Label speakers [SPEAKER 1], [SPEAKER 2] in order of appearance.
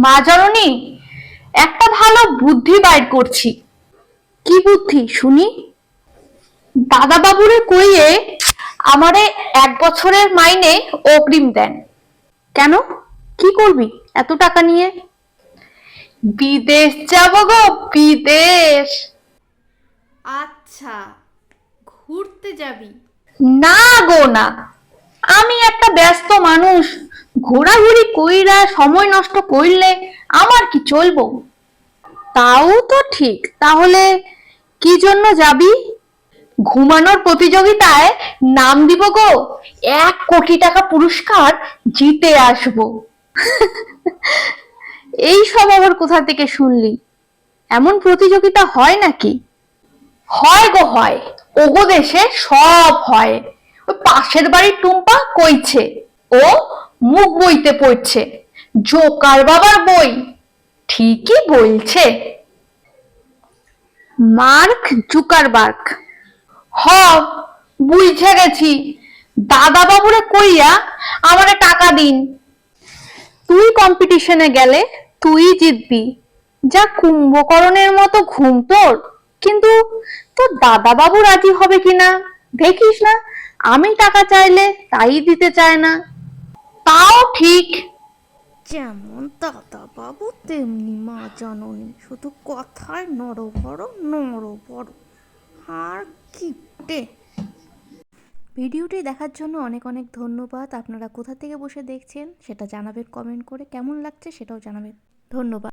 [SPEAKER 1] মা জননী, একটা ভালো বুদ্ধি বাইর করছি। কি বুদ্ধি শুনি? দাদা বাবুরে কইয়ে আমারে 1 বছরের মাইনে অগ্রিম দেন। কেন, কি করবি এত টাকা নিয়ে? বিদেশ যাব গো, বিদেশ।
[SPEAKER 2] আচ্ছা, ঘুরতে যাবি?
[SPEAKER 1] না গো না, আমি একটা ব্যস্ত মানুষ, ঘোরাঘুরি কইরা সময় নষ্ট করলে আমার কি চলবো? তাও তো ঠিক, তাহলে কি জন্য যাবি? ঘুমানোর প্রতিযোগিতায় নাম দিব গো, 1 কোটি টাকা পুরস্কার জিতে আসবো। এই সব আবার কোথা থেকে শুনলি? এমন প্রতিযোগিতা হয় নাকি? হয় গো হয়, ওগো দেশে সব হয়। ওই পাশের বাড়ির টুম্পা কইছে, ও মুখ বইতে পড়ছে, জোকার বাবার বই। ঠিকই বলছে। Mark Zuckerberg. হ, বুঝে গেছি। দাদা বাবুরে কইয়া আমারে টাকা দিন। তুই কম্পিটিশনে গেলে তুই জিতবি। যা কুম্ভকর্ণের মতো ঘুম তোর। কিন্তু তোর দাদা বাবু রাজি হবে কিনা দেখিস না, আমি টাকা চাইলে তাই দিতে চায় না। তাও ঠিক।
[SPEAKER 2] যেমন দাদা বাবু তেমনি মা জননী, শুধু কথায় নড়বড় নড়বড়। আর কিপটে। ভিডিওটি দেখার জন্য অনেক অনেক ধন্যবাদ। আপনারা কোথা থেকে বসে দেখছেন সেটা জানাবেন কমেন্ট করে, কেমন লাগছে সেটাও জানাবেন। ধন্যবাদ।